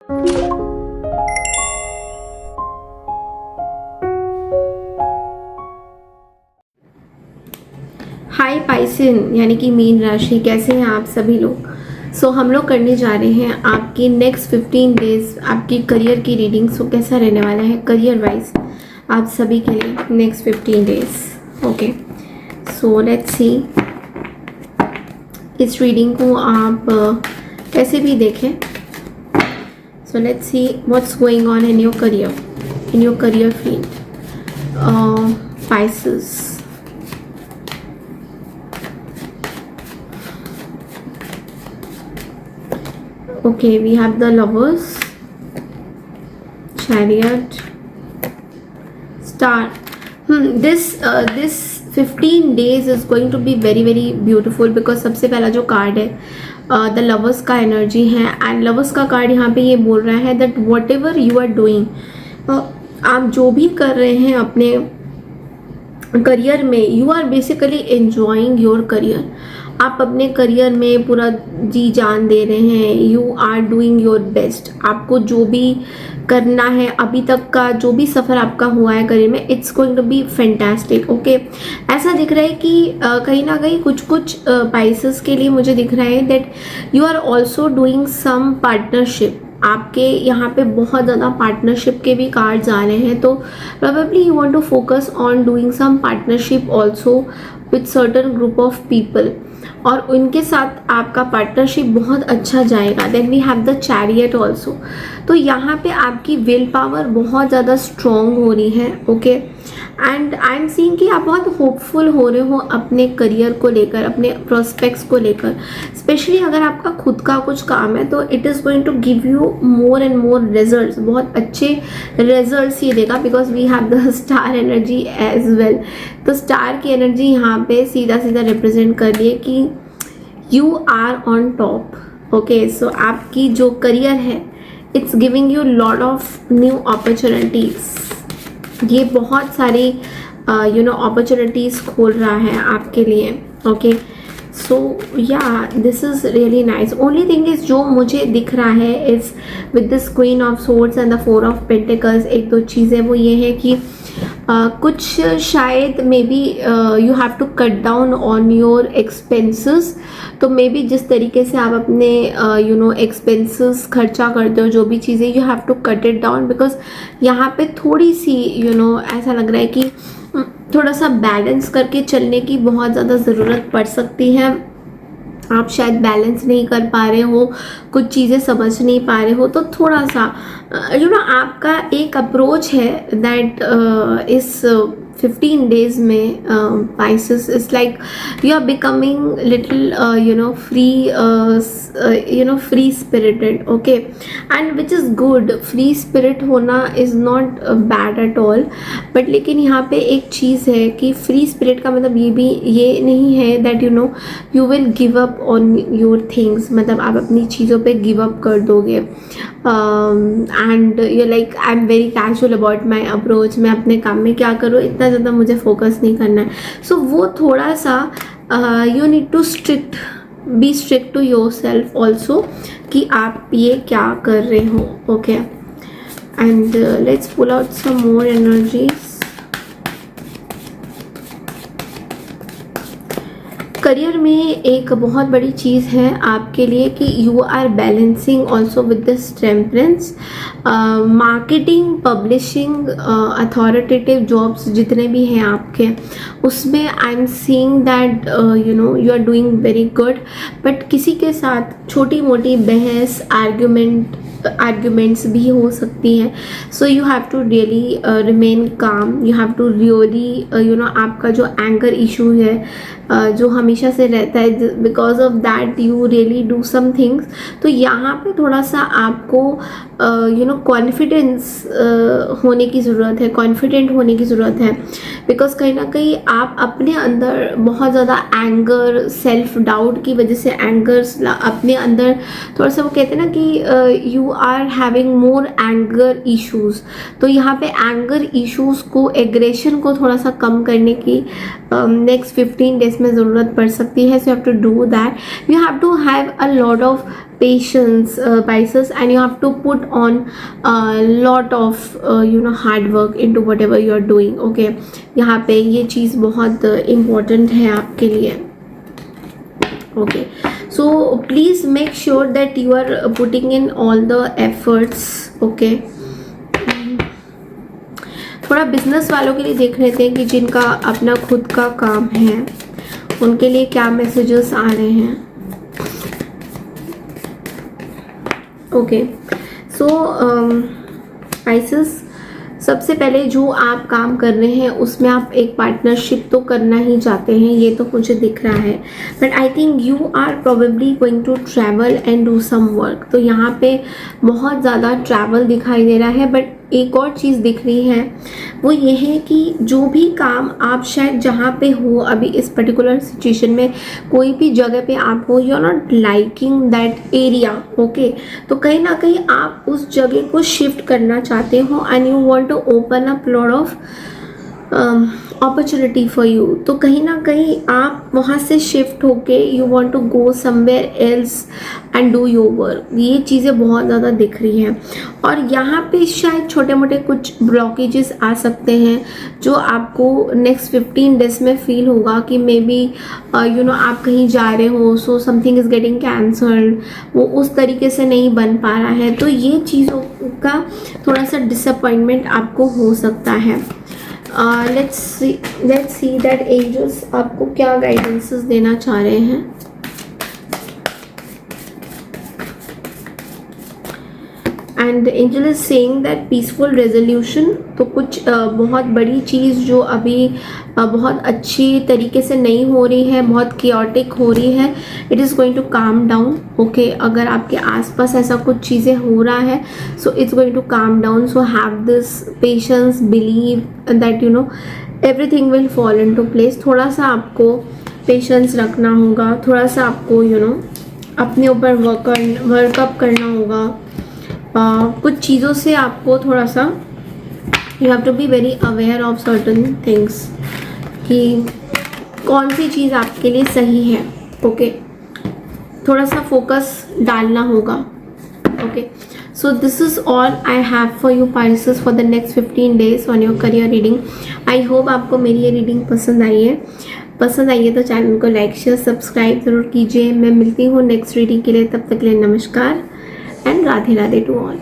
हाय पाइसन यानी कि मीन राशि, कैसे हैं आप सभी लोग। हम लोग करने जा रहे हैं आपकी नेक्स्ट 15 डेज आपकी करियर की रीडिंग। कैसा रहने वाला है करियर वाइज आप सभी के लिए next 15 days. Okay, so let's see. इस रीडिंग को आप कैसे भी देखें। So let's see what's going on in your career field Pisces. Okay, we have the Lovers, Chariot, Star. This 15 days is going to be very very beautiful because सबसे पहला जो card है द लवर्स का energy है and lovers का card यहाँ पे ये बोल रहा है that whatever you are doing, आप जो भी कर रहे हैं अपने करियर में, you are basically enjoying your career. आप अपने करियर में पूरा जी जान दे रहे हैं। You are doing your best. आपको जो भी करना है, अभी तक का जो भी सफ़र आपका हुआ है करियर में, it's going to be fantastic. Okay, ऐसा दिख रहा है कि कहीं ना कहीं कुछ पाइसेस के लिए मुझे दिख रहा है that you are also doing some partnership. आपके यहाँ पे बहुत ज़्यादा पार्टनरशिप के भी कार्ड्स आ रहे हैं, तो probably you want to focus on doing some partnership also with certain group of people, और उनके साथ आपका पार्टनरशिप बहुत अच्छा जाएगा। Then we have the chariot also. तो यहाँ पे आपकी विल पावर बहुत ज़्यादा स्ट्रॉन्ग हो रही है। Okay, and I am seeing कि आप बहुत होपफुल हो रहे हो अपने करियर को लेकर, अपने प्रोस्पेक्ट्स को लेकर। स्पेशली अगर आपका खुद का कुछ काम है तो it is going to give you more and more results. बहुत अच्छे रिजल्ट्स ये देगा because we have the star energy as well. तो स्टार की एनर्जी यहाँ पे सीधा सीधा रिप्रेजेंट कर रही है कि you are on top. Okay, so आपकी जो करियर है it's giving you lot of new opportunities. ये बहुत सारी अपॉर्चुनिटीज़ खोल रहा है आपके लिए। Okay, so yeah this is really nice. Only thing is जो मुझे दिख रहा है is with this queen of swords and the 4 of pentacles, एक दो चीज़ें वो ये है कि कुछ शायद maybe you have to cut down on your expenses. तो मे बी जिस तरीके से आप अपने एक्सपेंसेस खर्चा करते हो, जो भी चीज़ें, you have to cut it down because यहाँ पे थोड़ी सी ऐसा लग रहा है कि थोड़ा सा बैलेंस करके चलने की बहुत ज़्यादा ज़रूरत पड़ सकती है। आप शायद बैलेंस नहीं कर पा रहे हो, कुछ चीज़ें समझ नहीं पा रहे हो, तो थोड़ा सा आपका एक अप्रोच है दैट इस 15 डेज में Pisces is like you are becoming little free spirited. Okay, and which is good. Free spirit होना is not bad at all, but लेकिन यहाँ पे एक चीज़ है कि फ्री स्पिरिट का मतलब ये नहीं है that you will give up on your things. मतलब आप अपनी चीज़ों पे गिव अप कर दोगे and you like I am very casual about my approach. मैं अपने काम में क्या करूँ, इतना ज़्यादा मुझे फोकस नहीं करना है। सो वो थोड़ा सा you need to be strict to yourself also कि आप ये क्या कर रहे हो। Okay, and let's pull out some more energies. Career में एक बहुत बड़ी चीज़ है आपके लिए कि you are balancing also with this temperance. Marketing, publishing, authoritative jobs जितने भी हैं आपके, उसमें I am seeing that you are doing very good. But किसी के साथ छोटी मोटी बहस, आर्ग्यूमेंट्स भी हो सकती हैं। So you have to really remain calm. You have to really आपका जो एंगर इशू है जो हमेशा से रहता है, because of that you really do some things. तो यहाँ पे थोड़ा सा आपको कॉन्फिडेंस होने की ज़रूरत है, कॉन्फिडेंट होने की ज़रूरत है, बिकॉज कहीं ना कहीं आप अपने अंदर बहुत ज़्यादा एंगर, सेल्फ डाउट की वजह से एंगर्स अपने अंदर थोड़ा सा, वो कहते हैं ना कि you are having more anger issues. तो यहाँ पे एंगर इश्यूज़ को, एग्रेशन को थोड़ा सा कम करने की नेक्स्ट 15 डेज में ज़रूरत पड़ सकती है। So you have to do that. You have to have a lot of patience, Pisces, and you have to put on a lot of hard work into whatever you are doing. Okay, यहाँ पे ये चीज़ बहुत important है आपके लिए. Okay, so please make sure that you are putting in all the efforts. Okay, थोड़ा business वालों के लिए देख लेते हैं कि जिनका अपना खुद का काम है उनके लिए क्या मैसेजेस आ रहे हैं. ओके, सो Pisces, सबसे पहले जो आप काम कर रहे हैं उसमें आप एक पार्टनरशिप तो करना ही चाहते हैं, ये तो मुझे दिख रहा है. But I think you are probably going to travel and do some work. तो यहाँ पे बहुत ज़्यादा ट्रैवल दिखाई दे रहा है. बट एक और चीज़ दिख रही है वो ये है कि जो भी काम आप शायद जहाँ पे हो अभी इस पर्टिकुलर सिचुएशन में, कोई भी जगह पे आप हो, you are not liking that area. Okay, तो कहीं ना कहीं आप उस जगह को शिफ्ट करना चाहते हो and you want to open up lot of opportunity for you. तो कहीं ना कहीं आप वहाँ से शिफ्ट होके you want to go somewhere else and do your work. ये चीज़ें बहुत ज़्यादा दिख रही हैं. और यहाँ पे शायद छोटे मोटे कुछ ब्लॉकेजेस आ सकते हैं जो आपको नेक्स्ट 15 डेज में फील होगा कि मे बी आप कहीं जा रहे हो, so something is getting cancelled, वो उस तरीके से नहीं बन पा रहा है. तो ये चीज़ों का थोड़ा सा डिसअपॉइंटमेंट आपको हो सकता है. let's see that angels आपको क्या गाइडेंसेस देना चाह रहे हैं. And angel is saying that peaceful resolution. तो कुछ बहुत बड़ी चीज़ जो अभी बहुत अच्छी तरीके से नहीं हो रही है, बहुत केओटिक हो रही है, it is going to calm down. Okay, अगर आपके आसपास ऐसा कुछ चीज़ें हो रहा है so it's going to calm down. So have this patience, believe that everything will fall into place. थोड़ा सा आपको पेशेंस रखना होगा, थोड़ा सा आपको अपने ऊपर वर्कअप करना होगा. कुछ चीज़ों से आपको थोड़ा सा you have to be very aware of certain things कि कौन सी चीज़ आपके लिए सही है. ओके, थोड़ा सा फोकस डालना होगा. Okay, so this is all I have for you Pisces for the next 15 days on your career reading. I hope आपको मेरी ये रीडिंग पसंद आई है. पसंद आई है तो चैनल को लाइक शेयर सब्सक्राइब ज़रूर कीजिए. मैं मिलती हूँ नेक्स्ट रीडिंग के लिए. तब तक के लिए नमस्कार and Radhe Radhe to all.